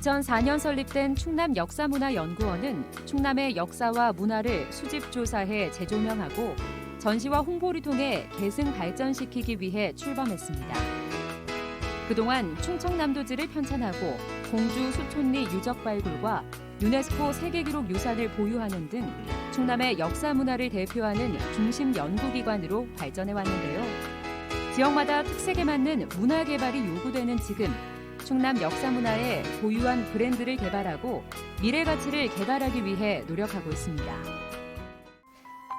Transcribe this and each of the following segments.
2004년 설립된 충남역사문화연구원은 충남의 역사와 문화를 수집 조사해 재조명하고 전시와 홍보를 통해 계승 발전시키기 위해 출범했습니다. 그동안 충청남도지를 편찬하고 공주 수촌리 유적 발굴과 유네스코 세계기록 유산을 보유하는 등 충남의 역사 문화를 대표하는 중심 연구기관으로 발전해 왔는데요. 지역마다 특색에 맞는 문화 개발이 요구되는 지금 충남 역사 문화의 고유한 브랜드를 개발하고 미래 가치를 개발하기 위해 노력하고 있습니다.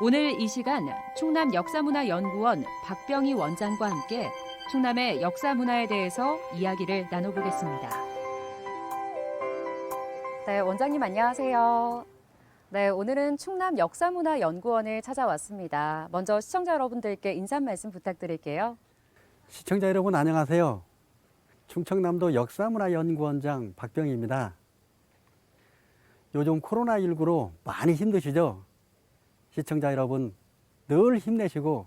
오늘 이 시간 충남 역사문화연구원 박병희 원장과 함께 충남의 역사 문화에 대해서 이야기를 나눠보겠습니다. 네, 원장님 안녕하세요. 네, 오늘은 충남 역사문화연구원을 찾아왔습니다. 먼저 시청자 여러분들께 인사 말씀 부탁드릴게요. 시청자 여러분 안녕하세요. 충청남도 역사문화연구원장 박병희입니다. 요즘 코로나19로 많이 힘드시죠? 시청자 여러분 늘 힘내시고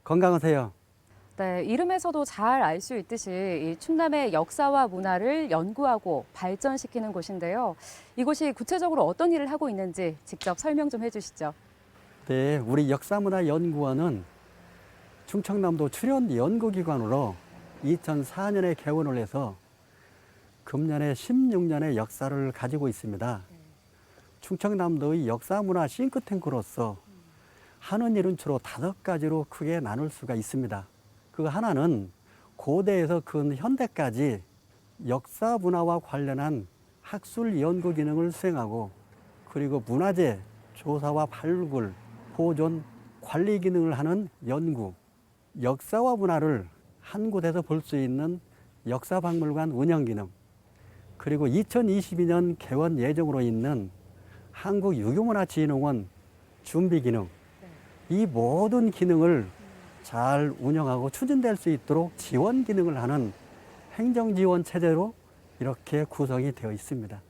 건강하세요. 네, 이름에서도 잘 알 수 있듯이 이 충남의 역사와 문화를 연구하고 발전시키는 곳인데요. 이곳이 구체적으로 어떤 일을 하고 있는지 직접 설명 좀 해주시죠. 네, 우리 역사문화연구원은 충청남도 출연 연구기관으로 2004년에 개원을 해서 금년에 16년의 역사를 가지고 있습니다. 충청남도의 역사문화 싱크탱크로서 하는 일은 주로 5가지로 크게 나눌 수가 있습니다. 그 하나는 고대에서 근 현대까지 역사 문화와 관련한 학술 연구 기능을 수행하고 그리고 문화재 조사와 발굴, 보존, 관리 기능을 하는 연구, 역사와 문화를 한 곳에서 볼 수 있는 역사박물관 운영 기능, 그리고 2022년 개원 예정으로 있는 한국유교문화진흥원 준비 기능, 이 모든 기능을 잘 운영하고 추진될 수 있도록 지원 기능을 하는 행정지원 체제로 이렇게 구성이 되어 있습니다.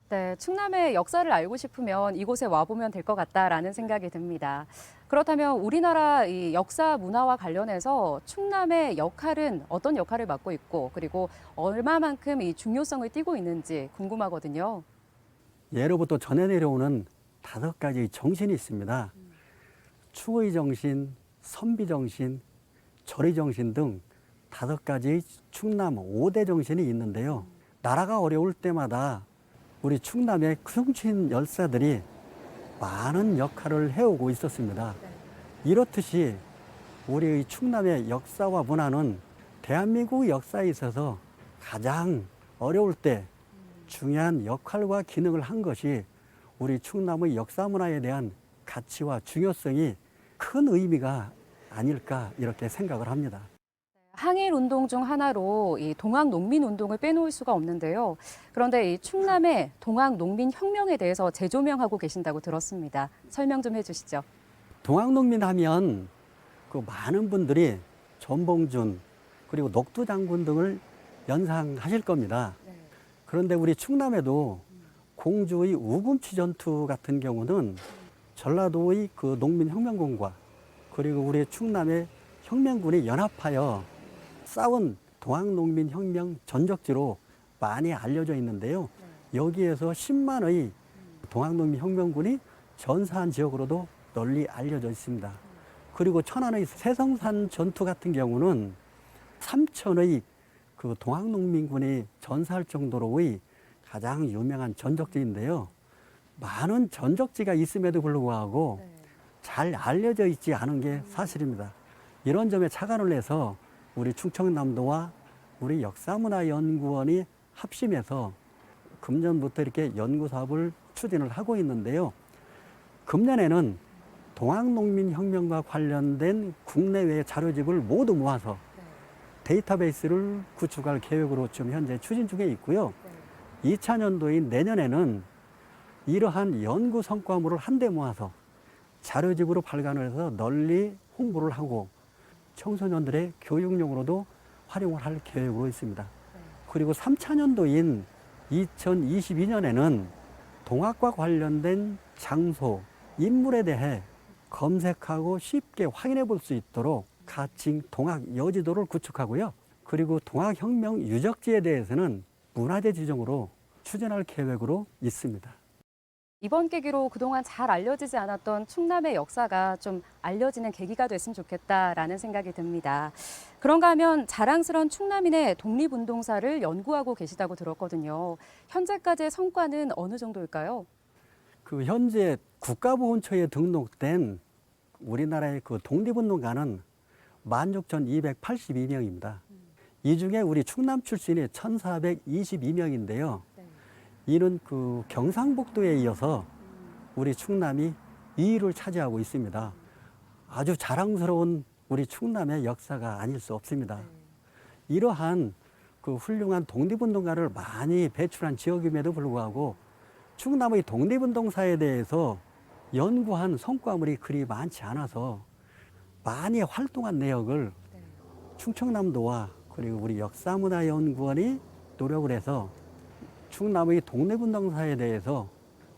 네, 충남의 역사를 알고 싶으면 이곳에 와보면 될 것 같다라는 생각이 듭니다. 그렇다면 우리나라 이 역사 문화와 관련해서 충남의 역할은 어떤 역할을 맡고 있고 그리고 얼마만큼 이 중요성을 띠고 있는지 궁금하거든요. 예로부터 전해 내려오는 5가지 정신이 있습니다. 추의 정신, 선비 정신, 절의 정신 등 5가지 충남 5대 정신이 있는데요. 나라가 어려울 때마다 우리 충남의 충친 열사들이 많은 역할을 해오고 있었습니다. 이렇듯이 우리 충남의 역사와 문화는 대한민국 역사에 있어서 가장 어려울 때 중요한 역할과 기능을 한 것이 우리 충남의 역사 문화에 대한 가치와 중요성이 큰 의미가 아닐까 이렇게 생각을 합니다. 항일 운동 중 하나로 이 동학 농민 운동을 빼놓을 수가 없는데요. 그런데 이 충남의 동학 농민 혁명에 대해서 재조명하고 계신다고 들었습니다. 설명 좀 해주시죠. 동학농민 하면 그 많은 분들이 전봉준 그리고 녹두 장군 등을 연상하실 겁니다. 그런데 우리 충남에도 공주의 우금치 전투 같은 경우는 전라도의 그 농민혁명군과 그리고 우리 충남의 혁명군이 연합하여 싸운 동학농민혁명 전적지로 많이 알려져 있는데요. 여기에서 10만의 동학농민혁명군이 전사한 지역으로도 널리 알려져 있습니다. 그리고 천안의 세성산 전투 같은 경우는 3천의 그 동학농민군이 전사할 정도로의 가장 유명한 전적지인데요. 많은 전적지가 있음에도 불구하고 잘 알려져 있지 않은 게 사실입니다. 이런 점에 착안을 해서 우리 충청남도와 우리 역사문화연구원이 합심해서 금년부터 이렇게 연구 사업을 추진을 하고 있는데요. 금년에는 동학농민혁명과 관련된 국내외 자료집을 모두 모아서 데이터베이스를 구축할 계획으로 지금 현재 추진 중에 있고요. 2000년도인 내년에는 이러한 연구 성과물을 한데 모아서 자료집으로 발간을 해서 널리 홍보를 하고 청소년들의 교육용으로도 활용을 할 계획으로 있습니다. 그리고 3차년도인 2022년에는 동학과 관련된 장소, 인물에 대해 검색하고 쉽게 확인해 볼 수 있도록 가칭 동학 여지도를 구축하고요. 그리고 동학혁명 유적지에 대해서는 문화재 지정으로 추진할 계획으로 있습니다. 이번 계기로 그동안 잘 알려지지 않았던 충남의 역사가 좀 알려지는 계기가 됐으면 좋겠다라는 생각이 듭니다. 그런가 하면 자랑스러운 충남인의 독립운동사를 연구하고 계시다고 들었거든요. 현재까지의 성과는 어느 정도일까요? 그 현재 국가보훈처에 등록된 우리나라의 그 독립운동가는 16,282명입니다. 이 중에 우리 충남 출신이 1,422명인데요. 이는 그 경상북도에 이어서 우리 충남이 2위를 차지하고 있습니다. 아주 자랑스러운 우리 충남의 역사가 아닐 수 없습니다. 이러한 그 훌륭한 독립운동가를 많이 배출한 지역임에도 불구하고 충남의 독립운동사에 대해서 연구한 성과물이 그리 많지 않아서 많이 활동한 내역을 충청남도와 그리고 우리 역사문화연구원이 노력을 해서 충남의 독립운동사에 대해서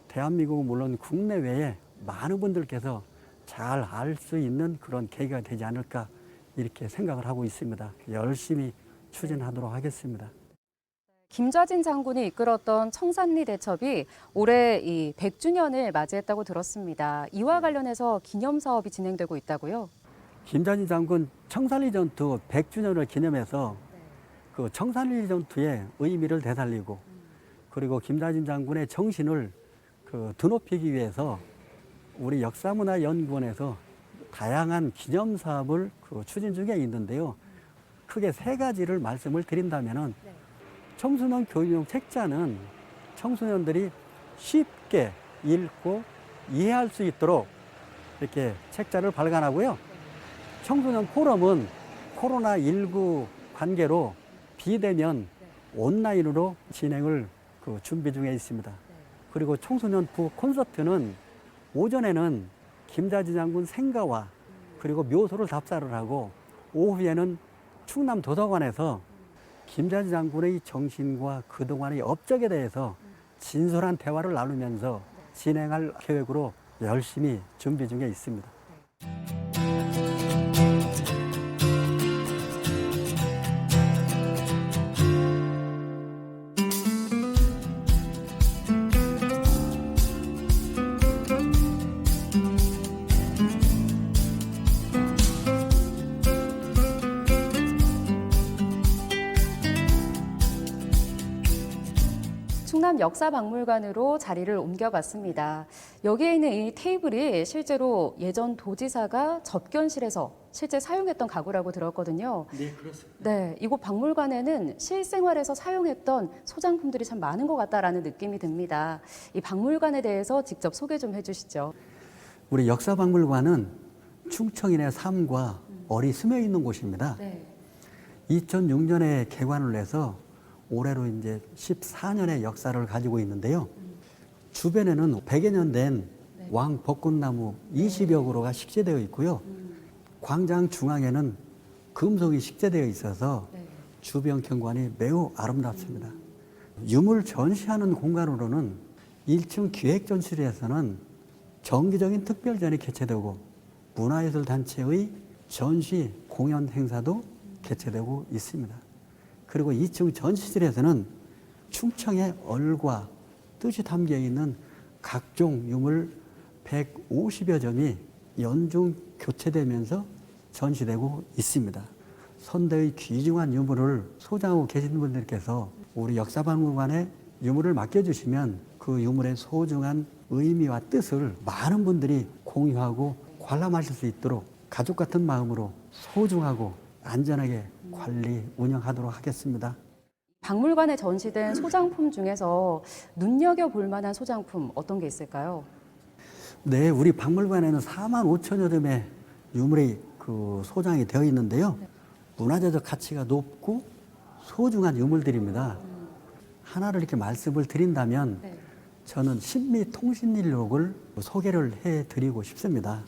대한민국은 물론 국내외에 많은 분들께서 잘 알 수 있는 그런 계기가 되지 않을까 이렇게 생각을 하고 있습니다. 열심히 추진하도록 하겠습니다. 김좌진 장군이 이끌었던 청산리 대첩이 올해 이 100주년을 맞이했다고 들었습니다. 이와 관련해서 기념 사업이 진행되고 있다고요? 김좌진 장군 청산리 전투 100주년을 기념해서 그 청산리 전투의 의미를 되살리고 그리고 김좌진 장군의 정신을 그 드높이기 위해서 우리 역사문화연구원에서 다양한 기념 사업을 그 추진 중에 있는데요. 크게 세 가지를 말씀을 드린다면은 청소년 교육용 책자는 청소년들이 쉽게 읽고 이해할 수 있도록 이렇게 책자를 발간하고요. 청소년 포럼은 코로나19 관계로 비대면 온라인으로 진행을 그 준비 중에 있습니다. 그리고 청소년 부 콘서트는 오전에는 김좌진 장군 생가와 그리고 묘소를 답사를 하고 오후에는 충남 도서관에서 김좌진 장군의 정신과 그동안의 업적에 대해서 진솔한 대화를 나누면서 진행할 계획으로 열심히 준비 중에 있습니다. 충남 역사박물관으로 자리를 옮겨봤습니다. 여기에 있는 이 테이블이 실제로 예전 도지사가 접견실에서 실제 사용했던 가구라고 들었거든요. 네, 그렇습니다. 네, 이곳 박물관에는 실생활에서 사용했던 소장품들이 참 많은 것 같다라는 느낌이 듭니다. 이 박물관에 대해서 직접 소개 좀 해주시죠. 우리 역사박물관은 충청인의 삶과 얼이 스며 있는 곳입니다. 네. 2006년에 개관을 해서 올해로 이제 14년의 역사를 가지고 있는데요. 주변에는 100여 년 된 왕 벚꽃나무 20여 그루가 식재되어 있고요. 광장 중앙에는 금속이 식재되어 있어서 주변 경관이 매우 아름답습니다. 유물 전시하는 공간으로는 1층 기획전실에서는 정기적인 특별전이 개최되고 문화예술단체의 전시 공연 행사도 개최되고 있습니다. 그리고 2층 전시실에서는 충청의 얼과 뜻이 담겨 있는 각종 유물 150여 점이 연중 교체되면서 전시되고 있습니다. 선대의 귀중한 유물을 소장하고 계신 분들께서 우리 역사박물관에 유물을 맡겨주시면 그 유물의 소중한 의미와 뜻을 많은 분들이 공유하고 관람하실 수 있도록 가족 같은 마음으로 소중하고 안전하게 관리, 운영하도록 하겠습니다. 박물관에 전시된 소장품 중에서 눈여겨볼 만한 소장품 어떤 게 있을까요? 네, 우리 박물관에는 4만 5천여 점의 유물이 그 소장이 되어 있는데요. 문화재적 가치가 높고 소중한 유물들입니다. 하나를 이렇게 말씀을 드린다면 저는 신미통신일록을 소개를 해드리고 싶습니다.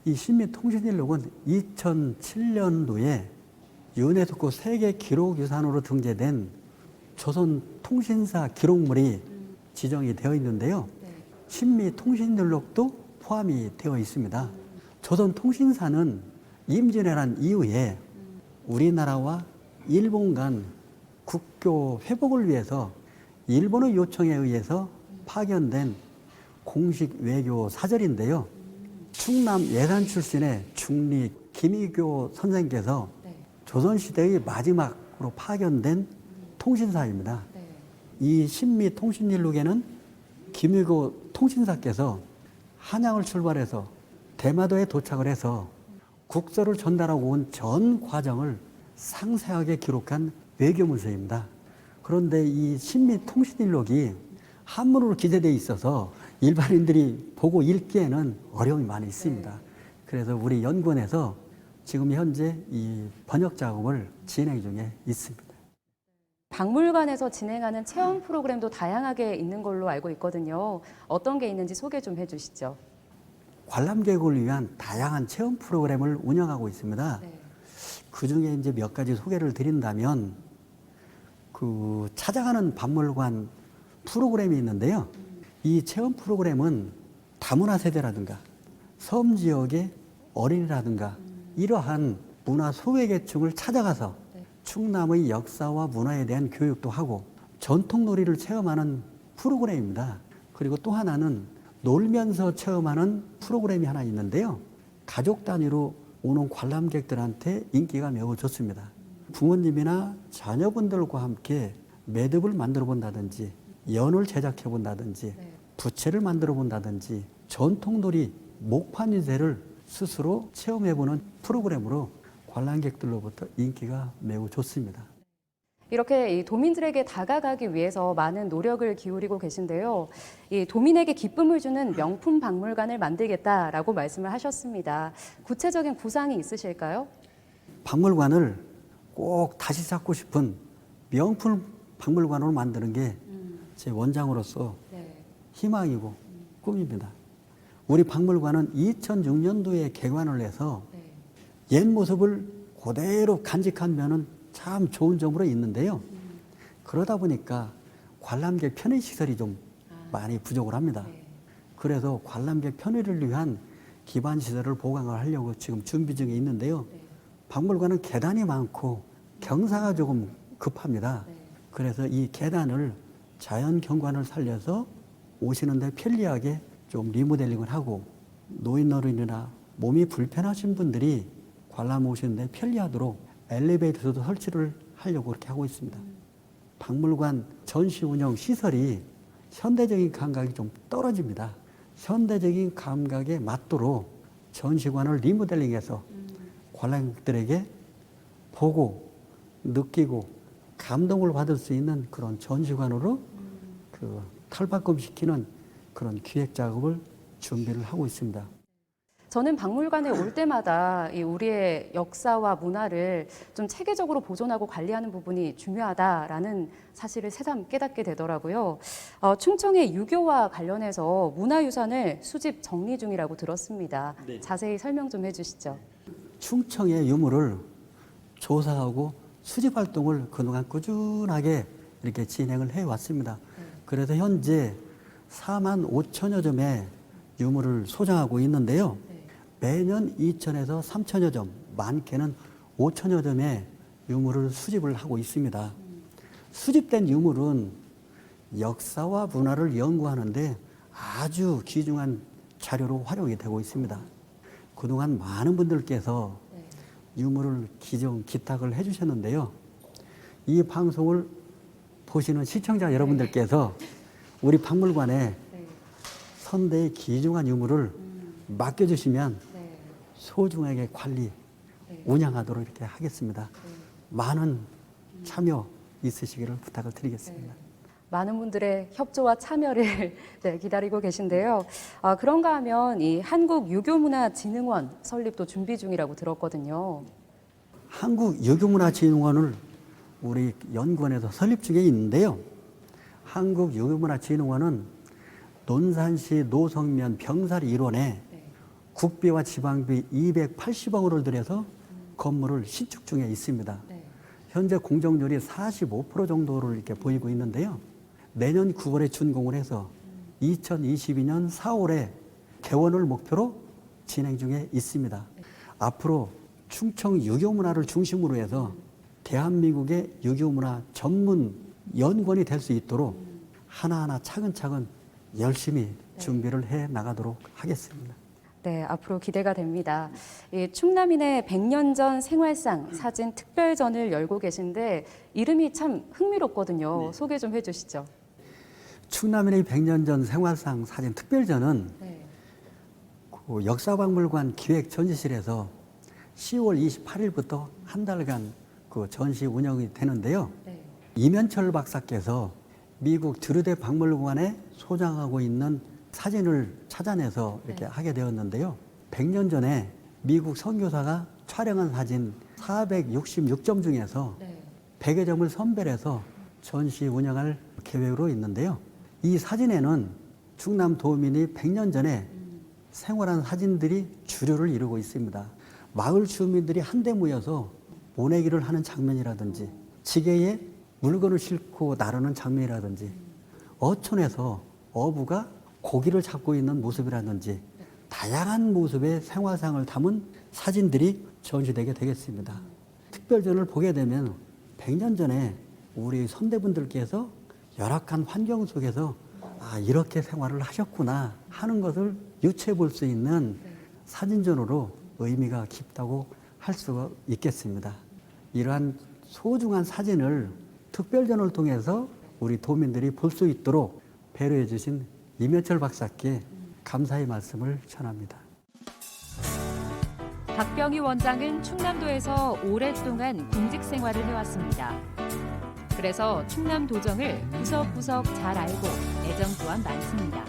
이 신미통신일록은 2007년도에 유네스코 세계 기록유산으로 등재된 조선 통신사 기록물이 지정이 되어 있는데요. 신미통신일록도 포함이 되어 있습니다. 조선 통신사는 임진왜란 이후에 우리나라와 일본 간 국교 회복을 위해서 일본의 요청에 의해서 파견된 공식 외교 사절인데요. 충남 예산 출신의 중리 김희교 선생께서 네. 조선시대의 마지막으로 파견된 통신사입니다. 네. 이 신미 통신일록에는 김희교 통신사께서 한양을 출발해서 대마도에 도착을 해서 국서를 전달하고 온 전 과정을 상세하게 기록한 외교문서입니다. 그런데 이 신미 통신일록이 한문으로 기재되어 있어서 일반인들이 보고 읽기에는 어려움이 많이 있습니다. 그래서 우리 연구원에서 지금 현재 이 번역 작업을 진행 중에 있습니다. 박물관에서 진행하는 체험 프로그램도 다양하게 있는 걸로 알고 있거든요. 어떤 게 있는지 소개 좀 해주시죠. 관람객을 위한 다양한 체험 프로그램을 운영하고 있습니다. 네. 그 중에 이제 몇 가지 소개를 드린다면, 그 찾아가는 박물관 프로그램이 있는데요. 이 체험 프로그램은 다문화 세대라든가 섬 지역의 어린이라든가 이러한 문화 소외계층을 찾아가서 충남의 역사와 문화에 대한 교육도 하고 전통놀이를 체험하는 프로그램입니다. 그리고 또 하나는 놀면서 체험하는 프로그램이 하나 있는데요. 가족 단위로 오는 관람객들한테 인기가 매우 좋습니다. 부모님이나 자녀분들과 함께 매듭을 만들어 본다든지 연을 제작해 본다든지 부채를 만들어 본다든지 전통놀이 목판인쇄를 스스로 체험해 보는 프로그램으로 관람객들로부터 인기가 매우 좋습니다. 이렇게 이 도민들에게 다가가기 위해서 많은 노력을 기울이고 계신데요. 이 도민에게 기쁨을 주는 명품 박물관을 만들겠다라고 말씀을 하셨습니다. 구체적인 구상이 있으실까요? 박물관을 꼭 다시 찾고 싶은 명품 박물관으로 만드는 게 제 원장으로서 희망이고 꿈입니다. 우리 박물관은 2006년도에 개관을 해서 옛 모습을 그대로 간직한 면은 참 좋은 점으로 있는데요. 그러다 보니까 관람객 편의 시설이 좀 많이 부족을 합니다. 그래서 관람객 편의를 위한 기반 시설을 보강을 하려고 지금 준비 중에 있는데요. 박물관은 계단이 많고 경사가 조금 급합니다. 그래서 이 계단을 자연 경관을 살려서 오시는데 편리하게 좀 리모델링을 하고 노인 어른이나 몸이 불편하신 분들이 관람 오시는데 편리하도록 엘리베이터도 설치를 하려고 그렇게 하고 있습니다. 박물관 전시 운영 시설이 현대적인 감각이 좀 떨어집니다. 현대적인 감각에 맞도록 전시관을 리모델링해서 관람객들에게 보고 느끼고 감동을 받을 수 있는 그런 전시관으로 그 탈바꿈시키는 그런 기획 작업을 준비를 하고 있습니다. 저는 박물관에 올 때마다 이 우리의 역사와 문화를 좀 체계적으로 보존하고 관리하는 부분이 중요하다라는 사실을 새삼 깨닫게 되더라고요. 충청의 유교와 관련해서 문화유산을 수집 정리 중이라고 들었습니다. 네. 자세히 설명 좀 해주시죠. 충청의 유물을 조사하고 수집 활동을 그동안 꾸준하게 이렇게 진행을 해왔습니다. 그래서 현재 4만 5천여 점의 유물을 소장하고 있는데요. 매년 2천에서 3천여 점, 많게는 5천여 점의 유물을 수집을 하고 있습니다. 수집된 유물은 역사와 문화를 연구하는데 아주 귀중한 자료로 활용이 되고 있습니다. 그동안 많은 분들께서 유물을 기탁을 해주셨는데요. 이 방송을 보시는 시청자 여러분들께서 우리 박물관에 선대의 귀중한 유물을 맡겨주시면 소중하게 관리, 운영하도록 이렇게 하겠습니다. 많은 참여 있으시기를 부탁을 드리겠습니다. 많은 분들의 협조와 참여를 기다리고 계신데요. 그런가 하면 이 한국유교문화진흥원 설립도 준비 중이라고 들었거든요. 한국유교문화진흥원을 우리 연구원에서 설립 중에 있는데요. 한국유교문화진흥원은 논산시 노성면 병사리 일원에 국비와 지방비 280억 원을 들여서 건물을 신축 중에 있습니다. 현재 공정률이 45% 정도를 이렇게 보이고 있는데요. 내년 9월에 준공을 해서 2022년 4월에 개원을 목표로 진행 중에 있습니다. 앞으로 충청 유교문화를 중심으로 해서 대한민국의 유교문화 전문 연구원이 될 수 있도록 하나하나 차근차근 열심히 준비를 해 나가도록 하겠습니다. 네, 앞으로 기대가 됩니다. 이 충남인의 100년 전 생활상 사진 특별전을 열고 계신데 이름이 참 흥미롭거든요. 소개 좀 해주시죠. 충남인의 100년 전 생활상 사진 특별전은 네. 그 역사박물관 기획전시실에서 10월 28일부터 한 달간 그 전시 운영이 되는데요. 네. 이면철 박사께서 미국 드르데 박물관에 소장하고 있는 사진을 찾아내서 이렇게 하게 되었는데요. 100년 전에 미국 선교사가 촬영한 사진 466점 중에서 네. 100여 점을 선별해서 전시 운영할 계획으로 있는데요. 이 사진에는 충남 도민이 100년 전에 생활한 사진들이 주류를 이루고 있습니다. 마을 주민들이 한데 모여서 모내기를 하는 장면이라든지 지게에 물건을 싣고 나르는 장면이라든지 어촌에서 어부가 고기를 잡고 있는 모습이라든지 다양한 모습의 생활상을 담은 사진들이 전시되게 되겠습니다. 특별전을 보게 되면 100년 전에 우리 선대분들께서 열악한 환경 속에서 아, 이렇게 생활을 하셨구나 하는 것을 유추해 볼 수 있는 사진전으로 의미가 깊다고 할 수가 있겠습니다. 이러한 소중한 사진을 특별전을 통해서 우리 도민들이 볼 수 있도록 배려해 주신 이면철 박사께 감사의 말씀을 전합니다. 박병희 원장은 충남도에서 오랫동안 공직 생활을 해왔습니다. 그래서 충남도정을 구석구석 잘 알고 애정 또한 많습니다.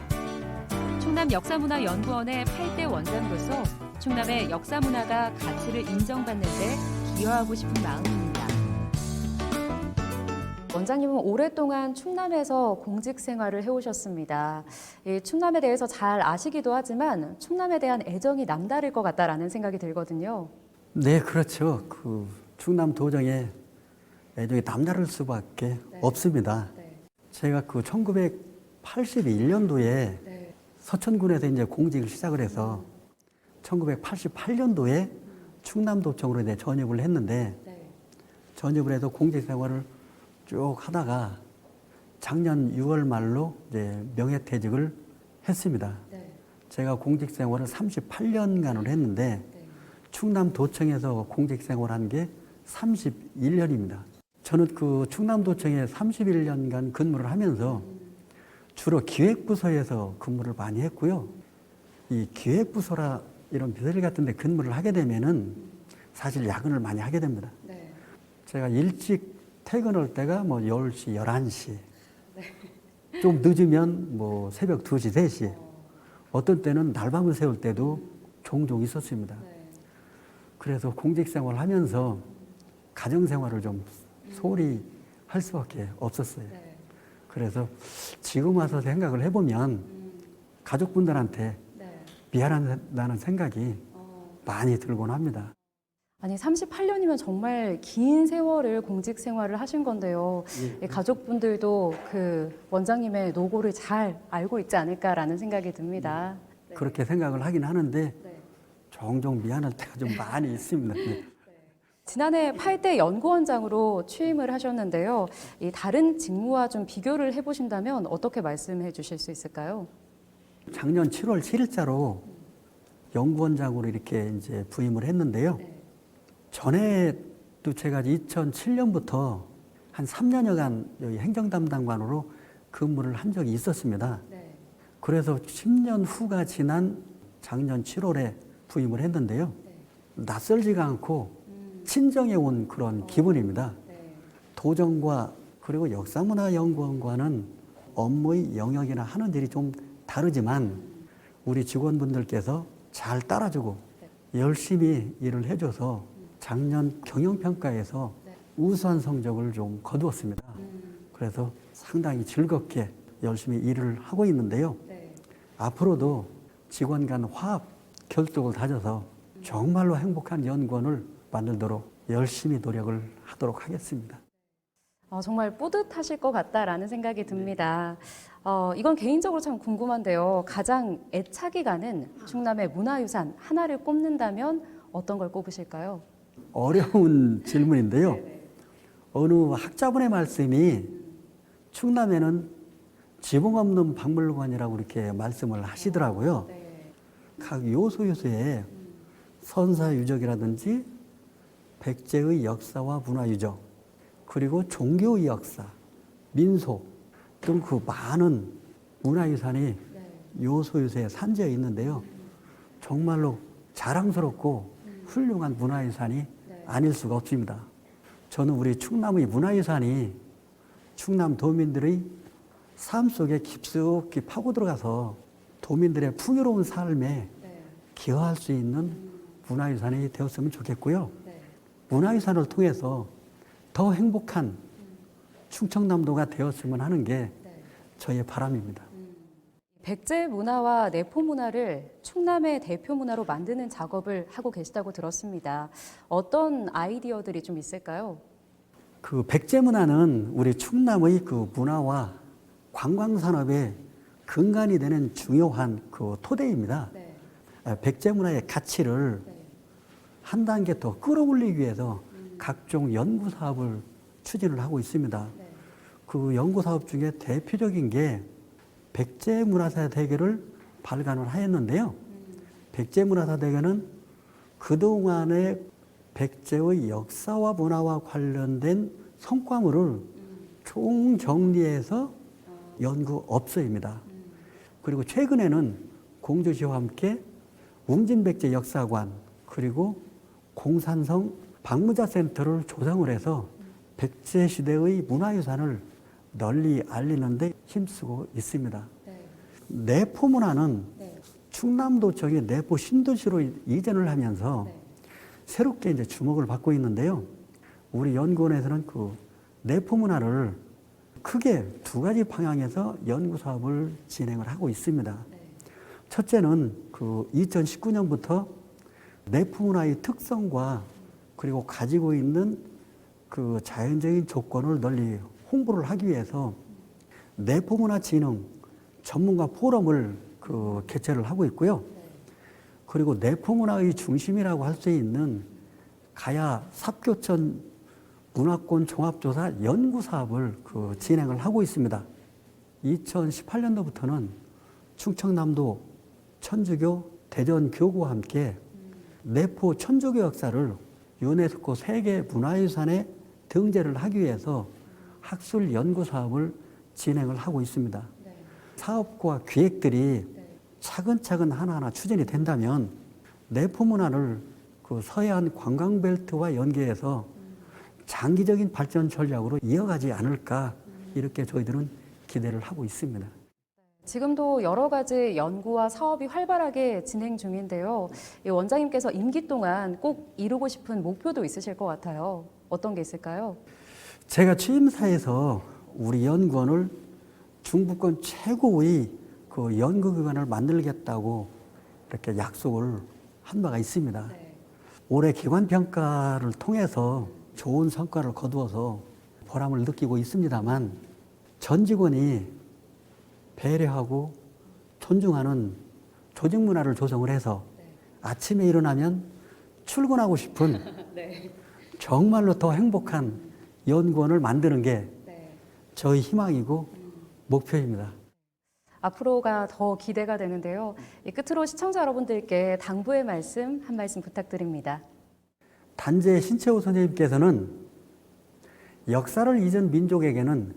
충남역사문화연구원의 8대 원장으로서 충남의 역사문화가 가치를 인정받는 데 기여하고 싶은 마음입니다. 원장님은 오랫동안 충남에서 공직 생활을 해오셨습니다. 이 충남에 대해서 잘 아시기도 하지만 충남에 대한 애정이 남다를 것 같다라는 생각이 들거든요. 네, 그렇죠. 그 충남 도정에 애정이 남다를 수밖에 없습니다. 제가 그 1981년도에 서천군에서 이제 공직을 시작을 해서 1988년도에 충남도청으로 이제 전입을 했는데 전입을 해서 공직 생활을 쭉 하다가 작년 6월 말로 이제 명예퇴직을 했습니다. 제가 공직 생활을 38년간을 했는데 충남도청에서 공직 생활한 게 31년입니다. 저는 그 충남도청에 31년간 근무를 하면서 주로 기획부서에서 근무를 많이 했고요. 이 기획부서라 이런 비서실 같은 데 근무를 하게 되면은 사실 야근을 많이 하게 됩니다. 제가 일찍 퇴근할 때가 뭐 10시, 11시. 좀 늦으면 뭐 새벽 2시, 3시. 어떤 때는 날밤을 새울 때도 종종 있었습니다. 그래서 공직 생활을 하면서 가정 생활을 좀 소홀히 할 수밖에 없었어요. 그래서 지금 와서 생각을 해보면 가족분들한테 미안하다는 생각이 많이 들곤 합니다. 아니 38년이면 정말 긴 세월을 공직 생활을 하신 건데요. 가족분들도 그 원장님의 노고를 잘 알고 있지 않을까라는 생각이 듭니다. 그렇게 생각을 하긴 하는데 종종 미안할 때가 좀 많이 있습니다. 지난해 8대 연구원장으로 취임을 하셨는데요. 이 다른 직무와 좀 비교를 해보신다면 어떻게 말씀해 주실 수 있을까요? 작년 7월 7일자로 연구원장으로 이렇게 이제 부임을 했는데요. 전에도 제가 2007년부터 한 3년여간 여기 행정담당관으로 근무를 한 적이 있었습니다. 그래서 10년 후가 지난 작년 7월에 부임을 했는데요. 낯설지가 않고 친정에 온 그런 기분입니다. 도정과 그리고 역사문화연구원과는 업무의 영역이나 하는 일이 좀 다르지만 우리 직원분들께서 잘 따라주고 열심히 일을 해줘서 작년 경영평가에서 우수한 성적을 좀 거두었습니다. 그래서 상당히 즐겁게 열심히 일을 하고 있는데요. 앞으로도 직원 간 화합, 결속을 다져서 정말로 행복한 연구원을 만들도록 열심히 노력을 하도록 하겠습니다. 정말 뿌듯하실 것 같다라는 생각이 듭니다. 이건 개인적으로 참 궁금한데요. 가장 애착이 가는 충남의 문화유산 하나를 꼽는다면 어떤 걸 꼽으실까요? 어려운 질문인데요. 어느 학자분의 말씀이 충남에는 지붕 없는 박물관이라고 이렇게 말씀을 하시더라고요. 네. 각 요소에 선사 유적이라든지 백제의 역사와 문화 유적, 그리고 종교의 역사, 민속 등 그 많은 문화유산이 네. 요소에 산재해 있는데요. 정말로 자랑스럽고 훌륭한 문화유산이 네. 아닐 수가 없습니다. 저는 우리 충남의 문화유산이 충남 도민들의 삶 속에 깊숙이 파고 들어가서 도민들의 풍요로운 삶에 네. 기여할 수 있는 문화유산이 되었으면 좋겠고요. 네. 문화유산을 통해서 더 행복한 충청남도가 되었으면 하는 게 네. 저의 바람입니다. 백제 문화와 내포 문화를 충남의 대표 문화로 만드는 작업을 하고 계시다고 들었습니다. 어떤 아이디어들이 좀 있을까요? 그 백제 문화는 우리 충남의 그 문화와 관광 산업의 근간이 되는 중요한 그 토대입니다. 네. 백제 문화의 가치를 네. 한 단계 더 끌어올리기 위해서 각종 연구 사업을 추진을 하고 있습니다. 네. 그 연구 사업 중에 대표적인 게 백제 문화사 대계를 발간을 하였는데요. 백제 문화사 대계는 그동안의 백제의 역사와 문화와 관련된 성과물을 총정리해서 연구업소입니다. 그리고 최근에는 공주시와 함께 웅진백제 역사관 그리고 공산성 박무자센터를 조성을 해서 백제 시대의 문화유산을 널리 알리는 데 힘쓰고 있습니다. 네. 내포 문화는 네. 충남도청이 내포 신도시로 이전을 하면서 네. 새롭게 이제 주목을 받고 있는데요. 우리 연구원에서는 그 내포 문화를 크게 두 가지 방향에서 연구 사업을 진행을 하고 있습니다. 네. 첫째는 그 2019년부터 내포 문화의 특성과 그리고 가지고 있는 그 자연적인 조건을 널리 홍보를 하기 위해서 내포문화진흥 전문가 포럼을 그 개최를 하고 있고요. 그리고 내포문화의 중심이라고 할 수 있는 가야 삽교천 문화권 종합조사 연구 사업을 그 진행을 하고 있습니다. 2018년도부터는 충청남도 천주교 대전교구와 함께 내포 천주교 역사를 유네스코 세계 문화유산에 등재를 하기 위해서 학술 연구 사업을 진행을 하고 있습니다. 네. 사업과 기획들이 네. 차근차근 하나하나 추진이 된다면 내포 문화를 그 서해안 관광벨트와 연계해서 장기적인 발전 전략으로 이어가지 않을까 이렇게 저희들은 기대를 하고 있습니다. 지금도 여러 가지 연구와 사업이 활발하게 진행 중인데요. 이 원장님께서 임기 동안 꼭 이루고 싶은 목표도 있으실 것 같아요. 어떤 게 있을까요? 제가 취임사에서 우리 연구원을 중부권 최고의 그 연구기관을 만들겠다고 이렇게 약속을 한 바가 있습니다. 네. 올해 기관평가를 통해서 좋은 성과를 거두어서 보람을 느끼고 있습니다만 전 직원이 배려하고 존중하는 조직 문화를 조성을 해서 아침에 일어나면 출근하고 싶은 네. 정말로 더 행복한 연구원을 만드는 게 네. 저희 희망이고 목표입니다. 앞으로가 더 기대가 되는데요. 이 끝으로 시청자 여러분들께 당부의 말씀 한 말씀 부탁드립니다. 단재 신채호 선생님께서는 역사를 잊은 민족에게는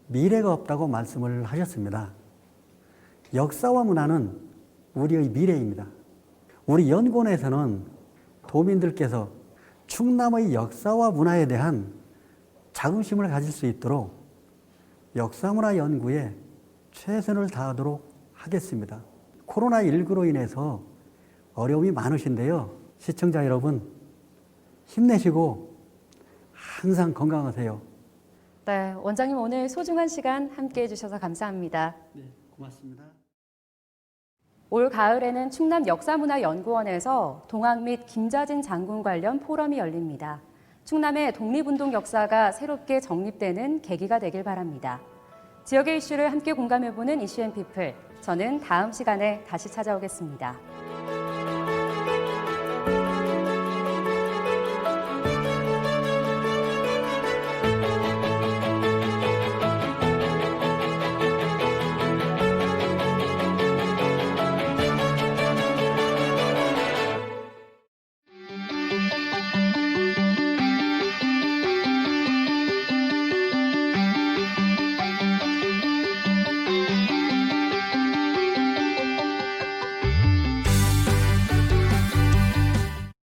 미래가 없다고 말씀을 하셨습니다. 역사와 문화는 우리의 미래입니다. 우리 연구원에서는 도민들께서 충남의 역사와 문화에 대한 자긍심을 가질 수 있도록 역사문화 연구에 최선을 다하도록 하겠습니다. 코로나19로 인해서 어려움이 많으신데요. 시청자 여러분, 힘내시고 항상 건강하세요. 네, 원장님 오늘 소중한 시간 함께해 주셔서 감사합니다. 네, 고맙습니다. 올 가을에는 충남 역사문화연구원에서 동학 및 김자진 장군 관련 포럼이 열립니다. 충남의 독립운동 역사가 새롭게 정립되는 계기가 되길 바랍니다. 지역의 이슈를 함께 공감해보는 이슈앤피플, 저는 다음 시간에 다시 찾아오겠습니다.